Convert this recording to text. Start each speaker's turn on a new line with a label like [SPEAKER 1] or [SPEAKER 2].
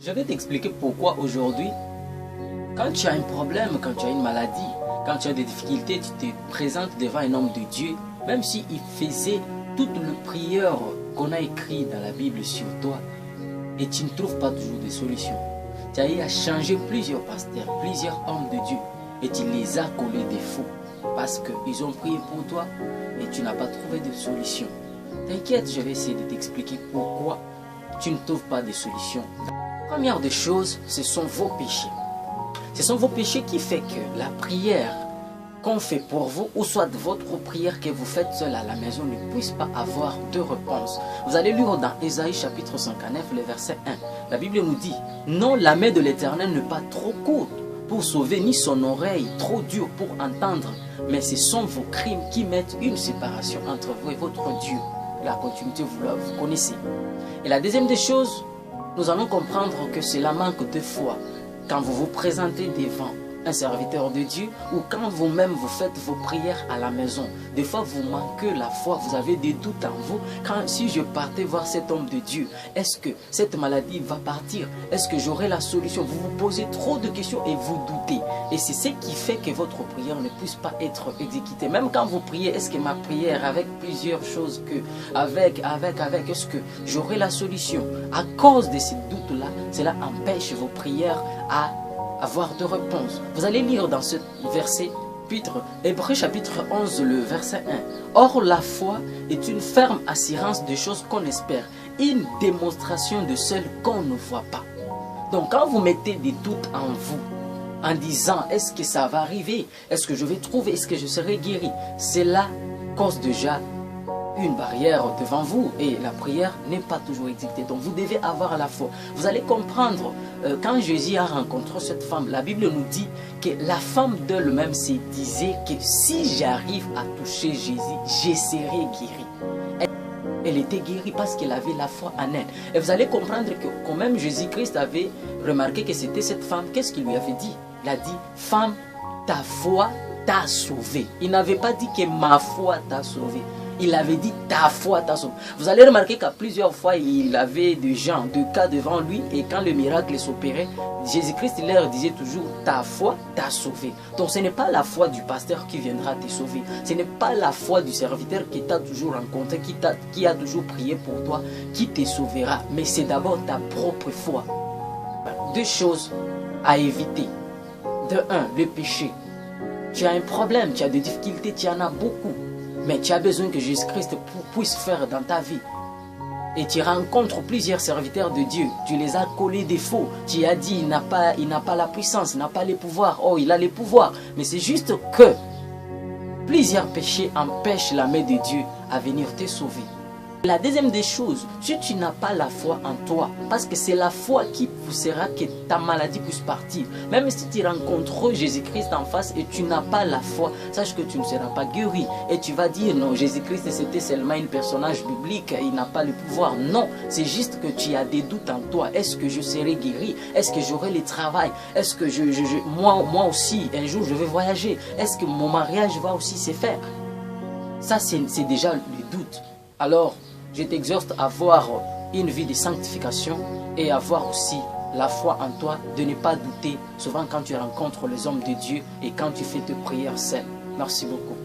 [SPEAKER 1] Je vais t'expliquer pourquoi aujourd'hui, quand tu as un problème, quand tu as une maladie, quand tu as des difficultés, tu te présentes devant un homme de Dieu, même s'il faisait toutes les prières qu'on a écrites dans la Bible sur toi, et tu ne trouves pas toujours de solution. Tu as eu à changer plusieurs pasteurs, plusieurs hommes de Dieu, et tu les as collés des faux, parce qu'ils ont prié pour toi, et tu n'as pas trouvé de solution. T'inquiète, je vais essayer de t'expliquer pourquoi tu ne trouves pas de solution. La première des choses, ce sont vos péchés. Ce sont vos péchés qui font que la prière qu'on fait pour vous, ou soit votre prière que vous faites seul à la maison, ne puisse pas avoir de réponse. Vous allez lire dans Ésaïe chapitre 59, le verset 1. La Bible nous dit, non, la main de l'Éternel n'est pas trop courte pour sauver, ni son oreille trop dure pour entendre, mais ce sont vos crimes qui mettent une séparation entre vous et votre Dieu. La continuité, vous connaissez. Et la deuxième des choses, nous allons comprendre que c'est la manque de foi. Quand vous vous présentez devant un serviteur de Dieu ou quand vous-même vous faites vos prières à la maison, des fois vous manquez la foi, vous avez des doutes en vous. Si je partais voir cet homme de Dieu, est-ce que cette maladie va partir? Est-ce que j'aurai la solution? Vous vous posez trop de questions et vous doutez. Et c'est ce qui fait que votre prière ne puisse pas être exécutée. Même quand vous priez, est-ce que ma prière avec plusieurs choses est-ce que j'aurai la solution? À cause de ces doutes-là, cela empêche vos prières à avoir de réponse. Vous allez lire dans ce verset, Hébreux chapitre 11, le verset 1. Or, la foi est une ferme assurance de choses qu'on espère, une démonstration de celles qu'on ne voit pas. Donc, quand vous mettez des doutes en vous, en disant, est-ce que ça va arriver? Est-ce que je vais trouver? Est-ce que je serai guéri? Cela cause déjà une barrière devant vous et la prière n'est pas toujours exécutée. Donc vous devez avoir la foi. Vous allez comprendre, quand Jésus a rencontré cette femme, la Bible nous dit que la femme d'elle-même se disait que si j'arrive à toucher Jésus, je serai guérie. Elle était guérie parce qu'elle avait la foi en elle. Et vous allez comprendre que quand même Jésus-Christ avait remarqué que c'était cette femme, qu'est-ce qu'il lui avait dit? Il a dit, femme, ta foi t'a sauvée. Il n'avait pas dit que ma foi t'a sauvée. Il avait dit ta foi t'a sauvé. Vous allez remarquer qu'à plusieurs fois, il avait des gens, des cas devant lui. Et quand le miracle s'opérait, Jésus-Christ leur disait toujours ta foi t'a sauvé. Donc ce n'est pas la foi du pasteur qui viendra te sauver. Ce n'est pas la foi du serviteur qui t'a toujours rencontré, qui a toujours prié pour toi, qui te sauvera. Mais c'est d'abord ta propre foi. Deux choses à éviter. De un, le péché. Tu as un problème, tu as des difficultés, tu en as beaucoup. Mais tu as besoin que Jésus-Christ puisse faire dans ta vie. Et tu rencontres plusieurs serviteurs de Dieu. Tu les as collés des faux. Tu as dit, il n'a pas la puissance, il n'a pas les pouvoirs. Oh, il a les pouvoirs. Mais c'est juste que plusieurs péchés empêchent la main de Dieu à venir te sauver. La deuxième des choses, si tu n'as pas la foi en toi, parce que c'est la foi qui poussera que ta maladie puisse partir. Même si tu rencontres Jésus-Christ en face et tu n'as pas la foi, sache que tu ne seras pas guéri. Et tu vas dire, non, Jésus-Christ c'était seulement un personnage biblique, il n'a pas le pouvoir. Non, c'est juste que tu as des doutes en toi. Est-ce que je serai guéri? Est-ce que j'aurai le travail? Est-ce que moi aussi, un jour je vais voyager? Est-ce que mon mariage va aussi se faire? Ça, c'est déjà le doute. Alors, je t'exhorte à avoir une vie de sanctification et avoir aussi la foi en toi, de ne pas douter souvent quand tu rencontres les hommes de Dieu et quand tu fais tes prières saines. Merci beaucoup.